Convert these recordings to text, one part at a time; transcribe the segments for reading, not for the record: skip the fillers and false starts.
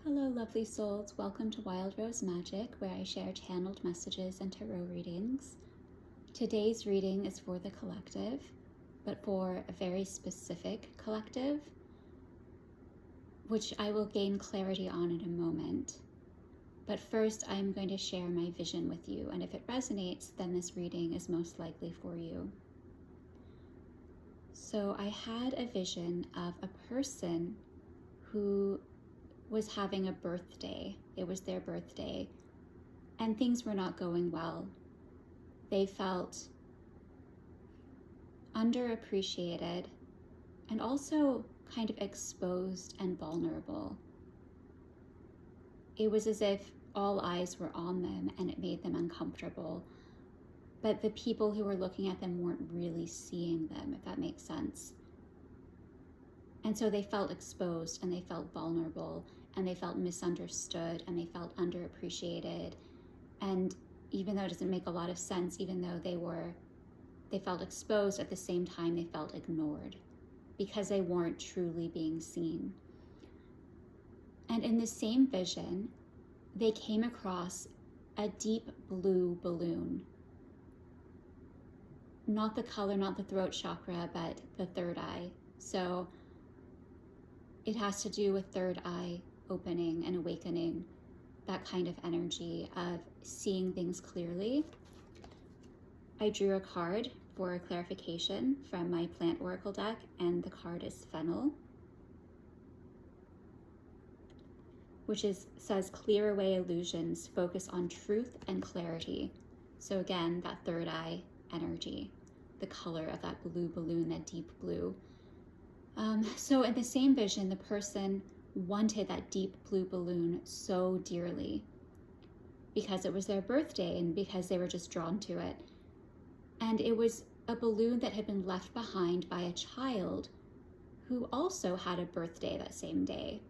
Hello, lovely souls. Welcome to Wild Rose Magic, where I share channeled messages and tarot readings. Today's reading is for the collective, but for a very specific collective, which I will gain clarity on in a moment. But first, I'm going to share my vision with you, and if it resonates, then this reading is most likely for you. So I had a vision of a person who was having a birthday. It was their birthday, and things were not going well. They felt underappreciated and also kind of exposed and vulnerable. It was as if all eyes were on them and it made them uncomfortable, but the people who were looking at them weren't really seeing them, if that makes sense. And so they felt exposed and they felt vulnerable and they felt misunderstood and they felt underappreciated. And even though it doesn't make a lot of sense, even though they felt exposed, at the same time they felt ignored because they weren't truly being seen. And in the same vision, they came across a deep blue balloon. Not the color, not the throat chakra, but the third eye. So it has to do with third eye opening and awakening, that kind of energy of seeing things clearly. I drew a card for clarification from my plant oracle deck, and the card is Fennel, which says clear away illusions, focus on truth and clarity. So again, that third eye energy, the color of that blue balloon, that deep blue. So in the same vision, the person wanted that deep blue balloon so dearly because it was their birthday and because they were just drawn to it. And it was a balloon that had been left behind by a child who also had a birthday that same day.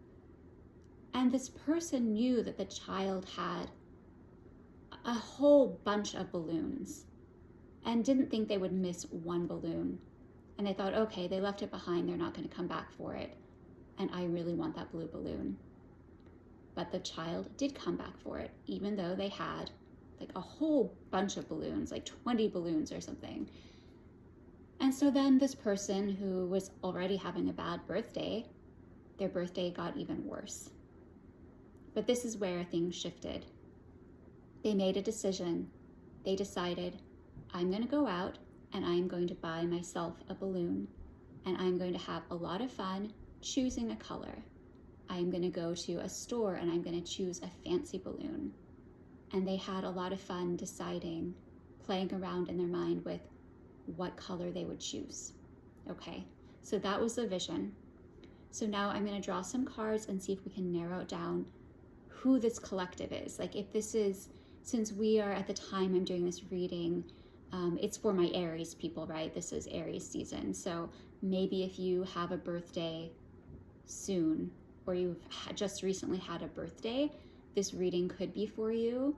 And this person knew that the child had a whole bunch of balloons and didn't think they would miss one balloon. And they thought, okay, they left it behind, they're not going to come back for it. And I really want that blue balloon. But the child did come back for it, even though they had like a whole bunch of balloons, like 20 balloons or something. And so then this person who was already having a bad birthday, their birthday got even worse. But this is where things shifted. They made a decision. They decided, I'm going to go out and I'm going to buy myself a balloon, and I'm going to have a lot of fun choosing a color. I'm going to go to a store and I'm going to choose a fancy balloon. And they had a lot of fun deciding, playing around in their mind with what color they would choose. Okay, so that was the vision. So now I'm going to draw some cards and see if we can narrow down who this collective is. Like if this is, since we are at the time I'm doing this reading, it's for my Aries people, right? This is Aries season. So maybe if you have a birthday soon, or you've just recently had a birthday, this reading could be for you.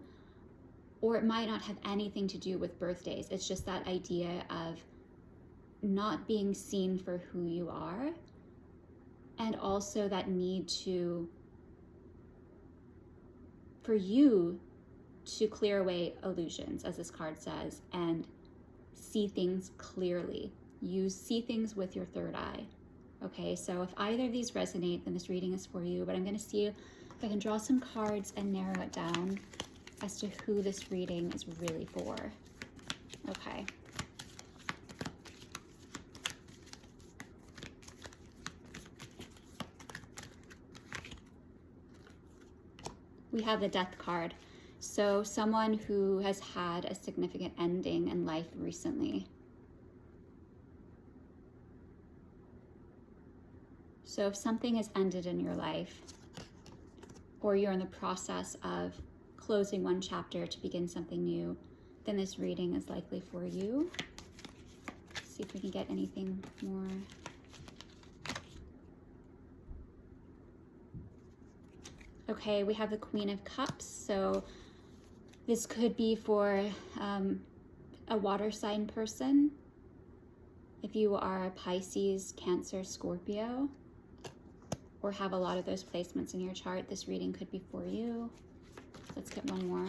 Or it might not have anything to do with birthdays. It's just that idea of not being seen for who you are, and also that need for you to clear away illusions, as this card says, and see things clearly. You see things with your third eye. Okay, so if either of these resonate, then this reading is for you, but I'm going to see if I can draw some cards and narrow it down as to who this reading is really for. Okay. We have the Death card. So someone who has had a significant ending in life recently. So if something has ended in your life, or you're in the process of closing one chapter to begin something new, then this reading is likely for you. Let's see if we can get anything more. Okay, we have the Queen of Cups. So this could be for a water sign person. If you are a Pisces, Cancer, Scorpio. or have a lot of those placements in your chart, this reading could be for you. Let's get one more.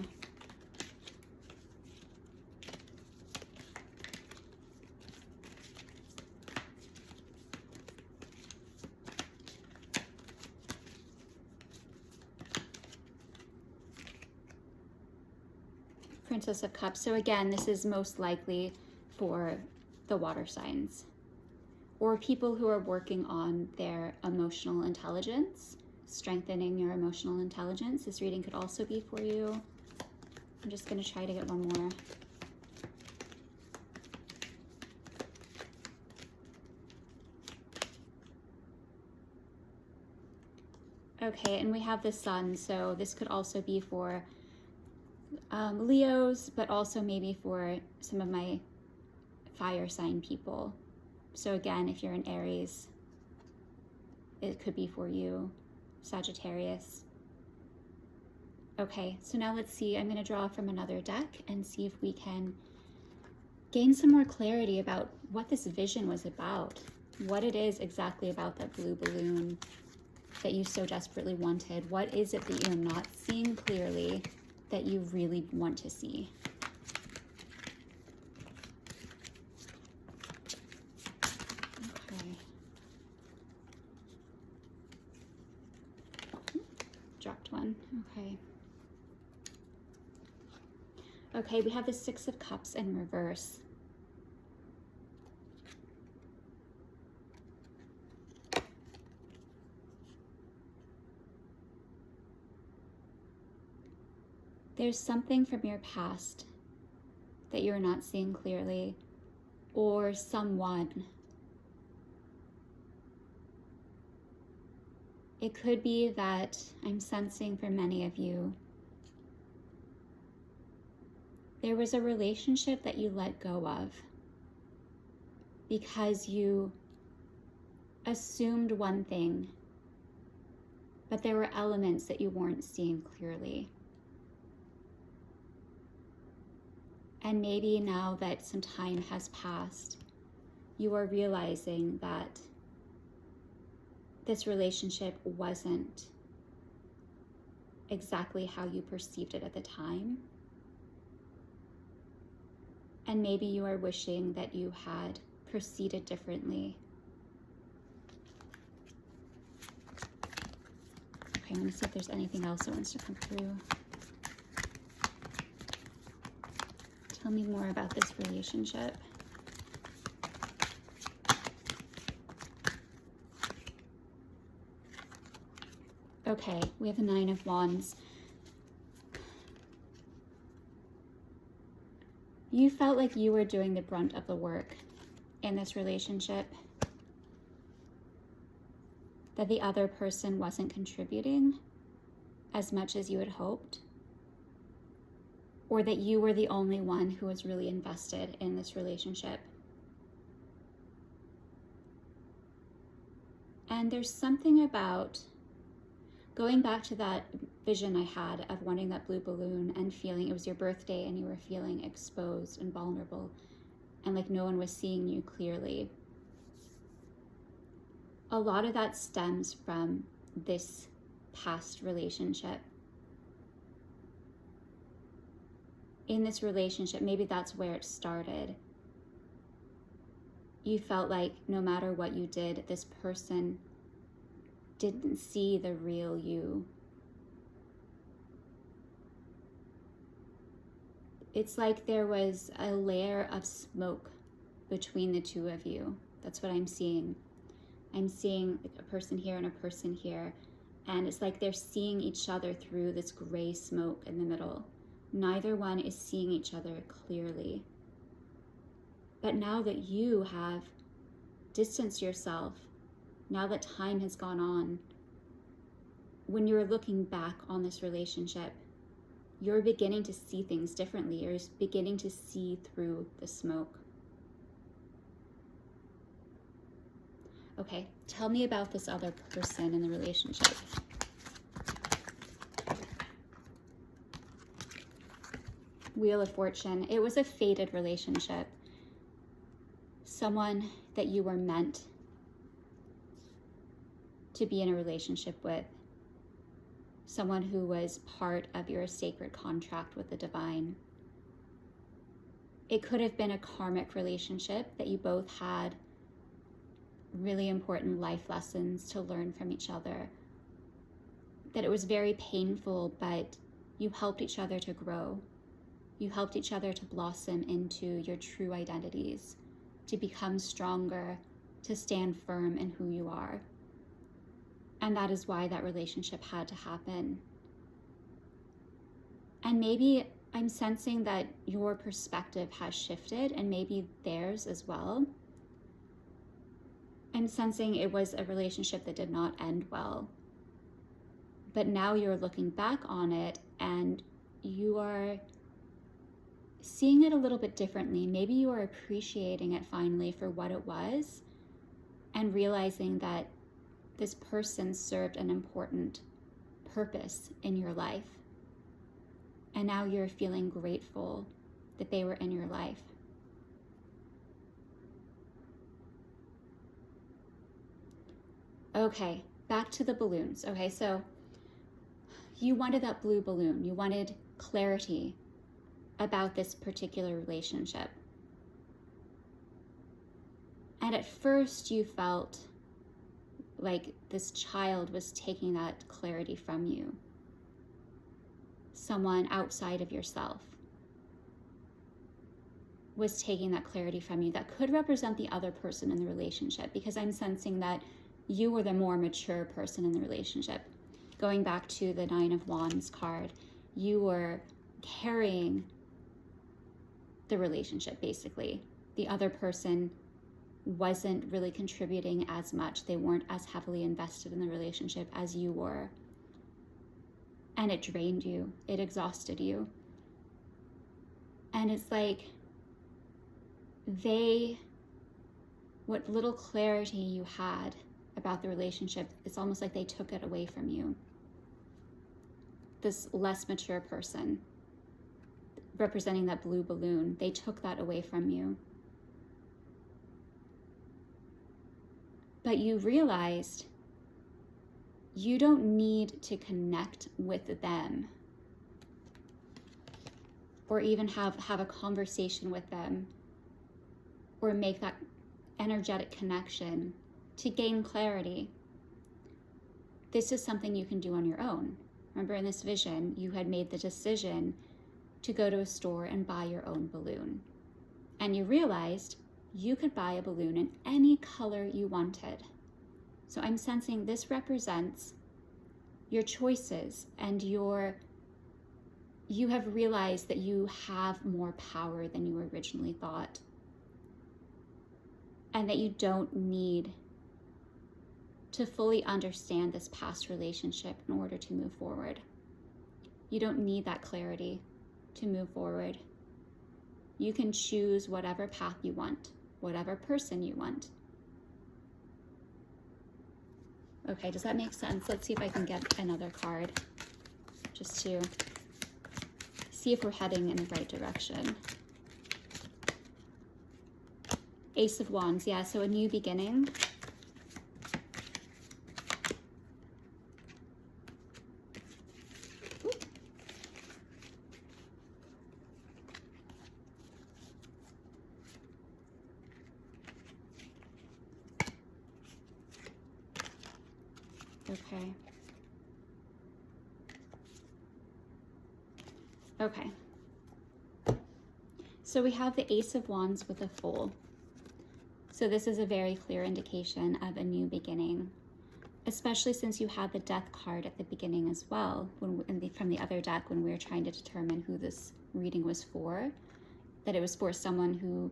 Princess of Cups. So again, this is most likely for the water signs or people who are working on their emotional intelligence, strengthening your emotional intelligence. This reading could also be for you. I'm just going to try to get one more. Okay, and we have the Sun, so this could also be for Leos, but also maybe for some of my fire sign people. So again, if you're an Aries, it could be for you. Sagittarius. Okay, so now let's see. I'm going to draw from another deck and see if we can gain some more clarity about what this vision was about. What it is exactly about that blue balloon that you so desperately wanted. What is it that you're not seeing clearly that you really want to see? Okay. Dropped one. Okay. Okay, we have the Six of Cups in reverse. There's something from your past that you're not seeing clearly, or someone. It could be that I'm sensing for many of you, there was a relationship that you let go of because you assumed one thing, but there were elements that you weren't seeing clearly. And maybe now that some time has passed, you are realizing that this relationship wasn't exactly how you perceived it at the time. And maybe you are wishing that you had proceeded differently. Okay, let me see if there's anything else that wants to come through. Tell me more about this relationship. Okay, we have the Nine of Wands. You felt like you were doing the brunt of the work in this relationship, that the other person wasn't contributing as much as you had hoped, or that you were the only one who was really invested in this relationship. And there's something about going back to that vision I had of wanting that blue balloon and feeling it was your birthday and you were feeling exposed and vulnerable and like no one was seeing you clearly. A lot of that stems from this past relationship. In this relationship, maybe that's where it started. You felt like no matter what you did, this person didn't see the real you. It's like there was a layer of smoke between the two of you. That's what I'm seeing. I'm seeing a person here and a person here, and it's like they're seeing each other through this gray smoke in the middle. Neither one is seeing each other clearly. But now that you have distanced yourself, now that time has gone on, when you're looking back on this relationship, you're beginning to see things differently. You're beginning to see through the smoke. Okay, tell me about this other person in the relationship. Wheel of Fortune. It was a fated relationship. Someone that you were meant to be in a relationship with, someone who was part of your sacred contract with the divine. It could have been a karmic relationship that you both had really important life lessons to learn from each other, that it was very painful, but you helped each other to grow. You helped each other to blossom into your true identities, to become stronger, to stand firm in who you are. And that is why that relationship had to happen. And maybe I'm sensing that your perspective has shifted, and maybe theirs as well. I'm sensing it was a relationship that did not end well. But now you're looking back on it and you are seeing it a little bit differently. Maybe you are appreciating it finally for what it was and realizing that this person served an important purpose in your life. And now you're feeling grateful that they were in your life. Okay, back to the balloons. Okay, so you wanted that blue balloon. You wanted clarity about this particular relationship. And at first you felt like this child was taking that clarity from you. Someone outside of yourself was taking that clarity from you that could represent the other person in the relationship, because I'm sensing that you were the more mature person in the relationship. Going back to the 9 of Wands card, you were carrying the relationship basically. The other person wasn't really contributing as much. They weren't as heavily invested in the relationship as you were. And it drained you. It exhausted you. And it's like what little clarity you had about the relationship, it's almost like they took it away from you. This less mature person representing that blue balloon, they took that away from you. But you realized you don't need to connect with them or even have a conversation with them or make that energetic connection to gain clarity. This is something you can do on your own. Remember, in this vision, you had made the decision to go to a store and buy your own balloon. And you realized you could buy a balloon in any color you wanted. So I'm sensing this represents your choices and you have realized that you have more power than you originally thought. And that you don't need to fully understand this past relationship in order to move forward. You don't need that clarity to move forward. You can choose whatever path you want, whatever person you want. Okay, does that make sense? Let's see if I can get another card just to see if we're heading in the right direction. Ace of Wands, yeah, so a new beginning. Okay. Okay. So we have the Ace of Wands with a Fool. So this is a very clear indication of a new beginning, especially since you had the Death card at the beginning as well, from the other deck when we were trying to determine who this reading was for, that it was for someone who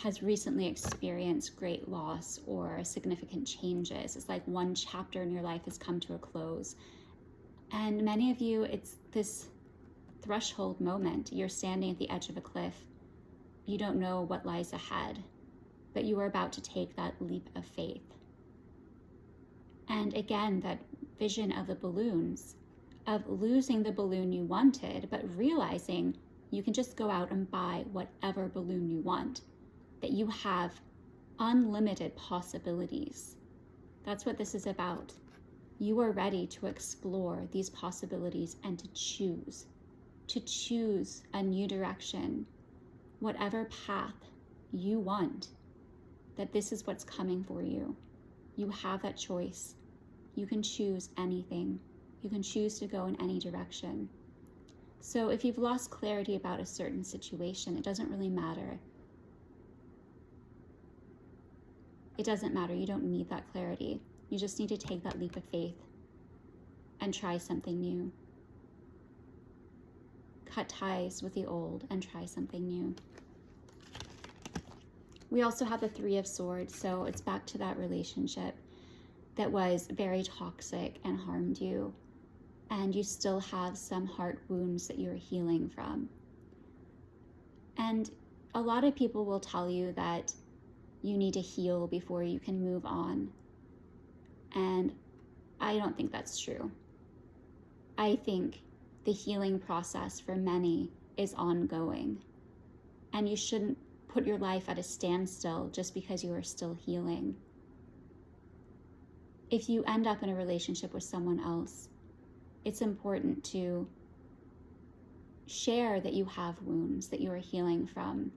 has recently experienced great loss or significant changes. It's like one chapter in your life has come to a close. And many of you, it's this threshold moment. You're standing at the edge of a cliff. You don't know what lies ahead, but you are about to take that leap of faith. And again, that vision of the balloons, of losing the balloon you wanted, but realizing you can just go out and buy whatever balloon you want, that you have unlimited possibilities. That's what this is about. You are ready to explore these possibilities and to choose a new direction, whatever path you want, that this is what's coming for you. You have that choice. You can choose anything. You can choose to go in any direction. So if you've lost clarity about a certain situation, it doesn't really matter. It doesn't matter. You don't need that clarity. You just need to take that leap of faith and try something new. Cut ties with the old and try something new. We also have the Three of Swords, so it's back to that relationship that was very toxic and harmed you, and you still have some heart wounds that you're healing from. And a lot of people will tell you that you need to heal before you can move on, and I don't think that's true. I think the healing process for many is ongoing, and you shouldn't put your life at a standstill just because you are still healing. If you end up in a relationship with someone else, it's important to share that you have wounds that you are healing from.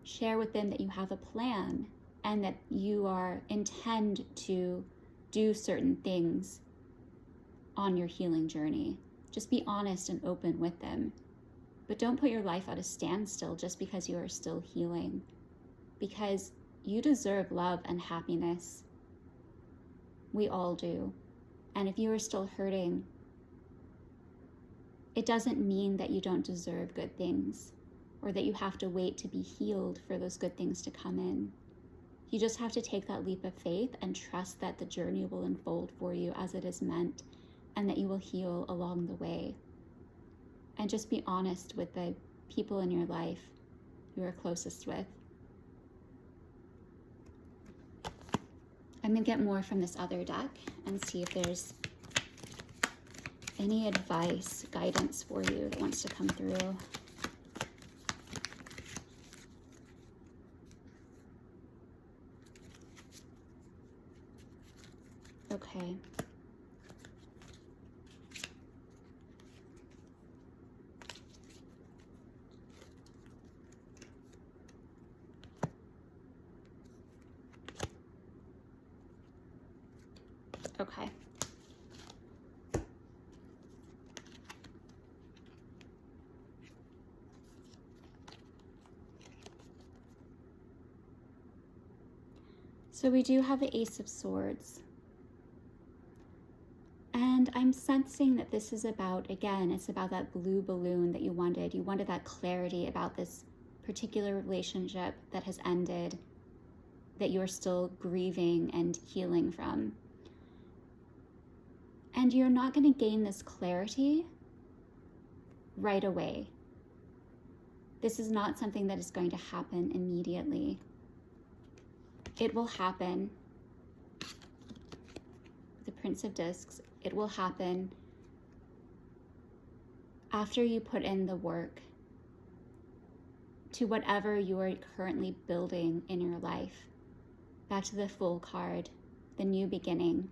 Share with them that you have a plan and that you intend to do certain things on your healing journey. Just be honest and open with them. But don't put your life at a standstill just because you are still healing. Because you deserve love and happiness. We all do. And if you are still hurting, it doesn't mean that you don't deserve good things or that you have to wait to be healed for those good things to come in. You just have to take that leap of faith and trust that the journey will unfold for you as it is meant and that you will heal along the way. And just be honest with the people in your life you are closest with. I'm going to get more from this other deck and see if there's any advice, guidance for you that wants to come through. Okay. Okay. So we do have the Ace of Swords. And I'm sensing that this is about, again, it's about that blue balloon that you wanted. You wanted that clarity about this particular relationship that has ended, that you're still grieving and healing from. And you're not going to gain this clarity right away. This is not something that is going to happen immediately. It will happen. The Prince of Discs, it will happen after you put in the work to whatever you are currently building in your life. Back to the Fool card, the new beginning.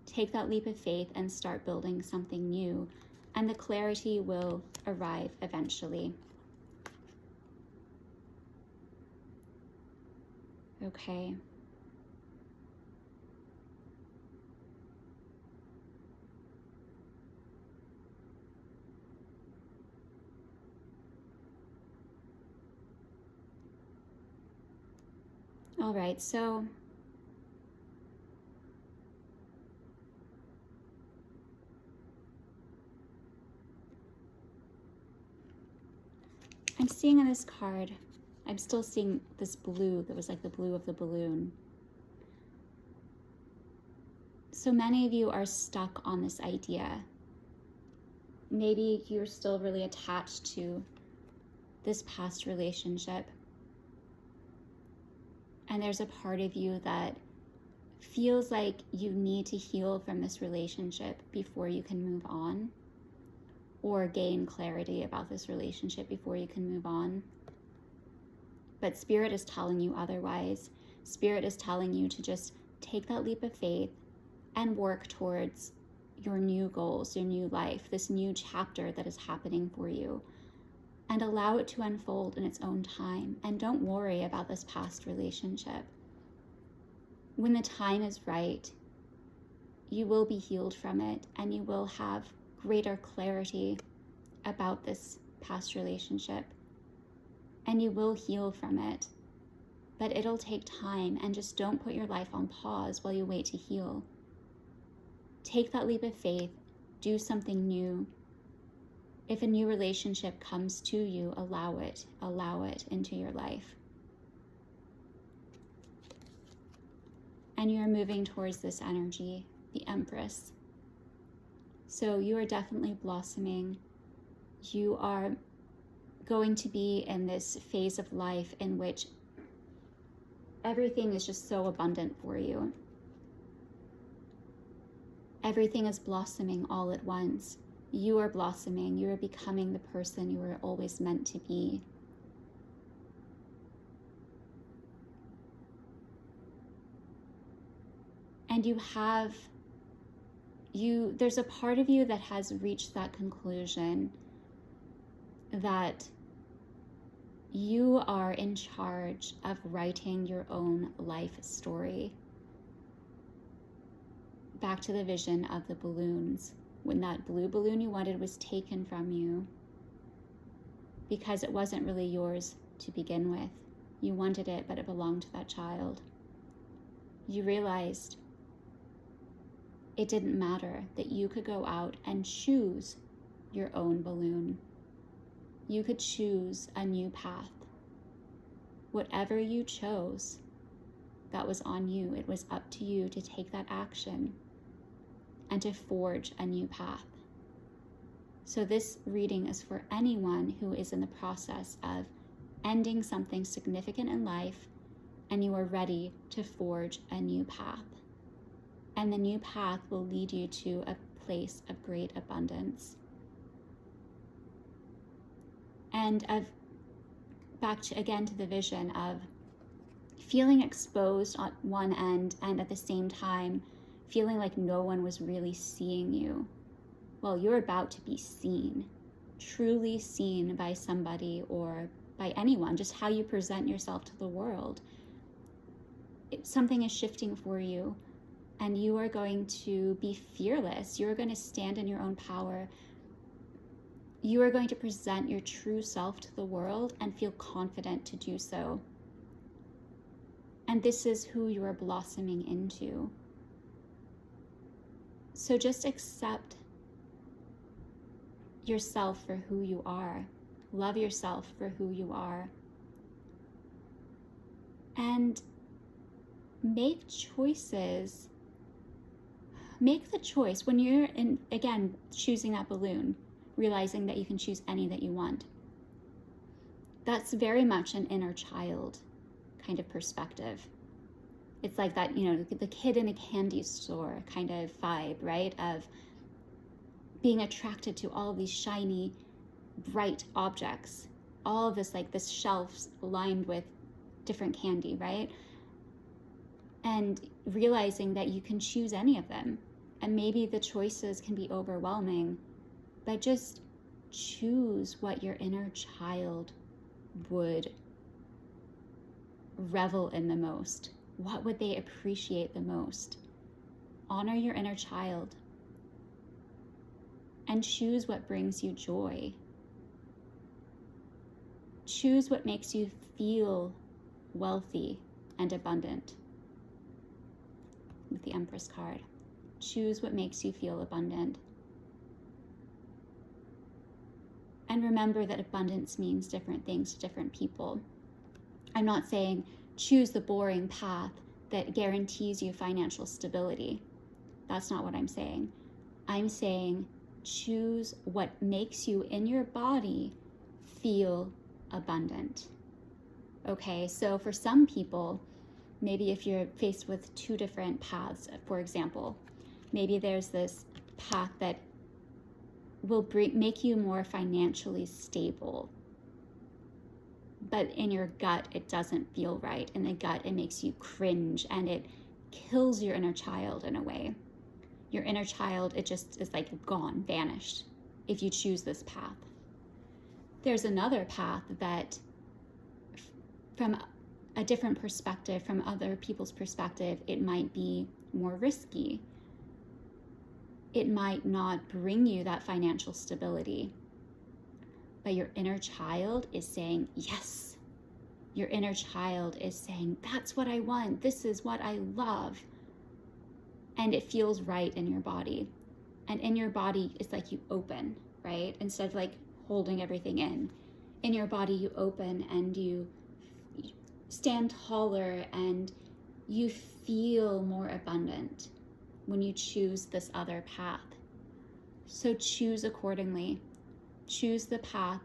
Take that leap of faith and start building something new, and the clarity will arrive eventually. Okay. All right, so I'm seeing on this card, I'm still seeing this blue that was like the blue of the balloon. So many of you are stuck on this idea. Maybe you're still really attached to this past relationship. And there's a part of you that feels like you need to heal from this relationship before you can move on, or gain clarity about this relationship before you can move on. But Spirit is telling you otherwise. Spirit is telling you to just take that leap of faith and work towards your new goals, your new life, this new chapter that is happening for you, and allow it to unfold in its own time. And don't worry about this past relationship. When the time is right, you will be healed from it, and you will have greater clarity about this past relationship, and you will heal from it. But it'll take time, and just don't put your life on pause while you wait to heal. Take that leap of faith, do something new. If a new relationship comes to you, allow it into your life. And you're moving towards this energy, the Empress. So you are definitely blossoming. You are going to be in this phase of life in which everything is just so abundant for you. Everything is blossoming all at once. You are blossoming. You are becoming the person you were always meant to be. And there's a part of you that has reached that conclusion that you are in charge of writing your own life story. Back to the vision of the balloons. When that blue balloon you wanted was taken from you because it wasn't really yours to begin with. You wanted it, but it belonged to that child. You realized it didn't matter, that you could go out and choose your own balloon. You could choose a new path. Whatever you chose, that was on you. It was up to you to take that action and to forge a new path. So this reading is for anyone who is in the process of ending something significant in life, and you are ready to forge a new path. And the new path will lead you to a place of great abundance. And again to the vision of feeling exposed on one end, and at the same time feeling like no one was really seeing you. Well, you're about to be seen, truly seen by somebody or by anyone, just how you present yourself to the world. Something is shifting for you, and you are going to be fearless. You are going to stand in your own power. You are going to present your true self to the world and feel confident to do so. And this is who you are blossoming into. So just accept yourself for who you are. Love yourself for who you are. And make choices. Make the choice when you're choosing that balloon, realizing that you can choose any that you want. That's very much an inner child kind of perspective. It's like that, the kid in a candy store kind of vibe, right? Of being attracted to all of these shiny, bright objects. All of this, like this shelves lined with different candy, right? And realizing that you can choose any of them. And maybe the choices can be overwhelming, but just choose what your inner child would revel in the most. What would they appreciate the most? Honor your inner child and choose what brings you joy. Choose what makes you feel wealthy and abundant. With the Empress card, choose what makes you feel abundant. And remember that abundance means different things to different people. I'm not saying choose the boring path that guarantees you financial stability. That's not what I'm saying. I'm saying choose what makes you in your body feel abundant. Okay, so for some people, maybe if you're faced with two different paths, for example, maybe there's this path that will make you more financially stable, but in your gut, it doesn't feel right. In the gut, it makes you cringe and it kills your inner child in a way. Your inner child, it just is like gone, vanished, if you choose this path. There's another path that, from a different perspective, from other people's perspective, it might be more risky. It might not bring you that financial stability. But your inner child is saying, yes. Your inner child is saying, that's what I want. This is what I love. And it feels right in your body. And in your body, it's like you open, right? Instead of like holding everything in. In your body, you open and you stand taller and you feel more abundant when you choose this other path. So choose accordingly. Choose the path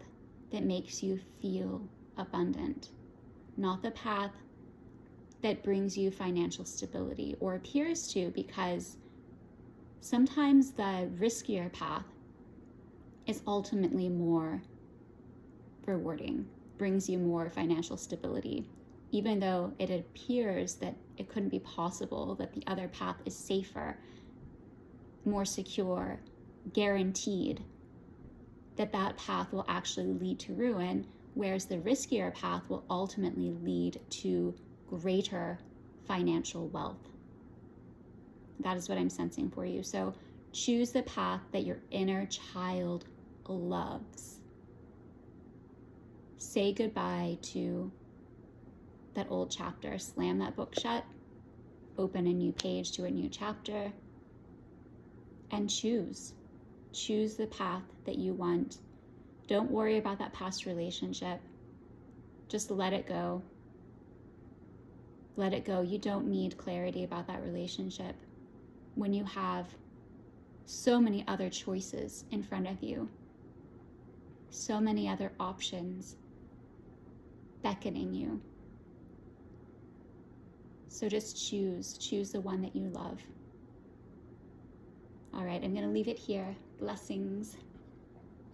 that makes you feel abundant, not the path that brings you financial stability or appears to, because sometimes the riskier path is ultimately more rewarding, brings you more financial stability, even though it appears that it couldn't be possible, that the other path is safer, more secure, guaranteed, that path will actually lead to ruin, whereas the riskier path will ultimately lead to greater financial wealth. That is what I'm sensing for you. So choose the path that your inner child loves. Say goodbye to that old chapter. Slam that book shut. Open a new page to a new chapter. And choose. Choose the path that you want. Don't worry about that past relationship. Just let it go. Let it go. You don't need clarity about that relationship when you have so many other choices in front of you, so many other options beckoning you. So just choose the one that you love. All right, I'm going to leave it here. Blessings.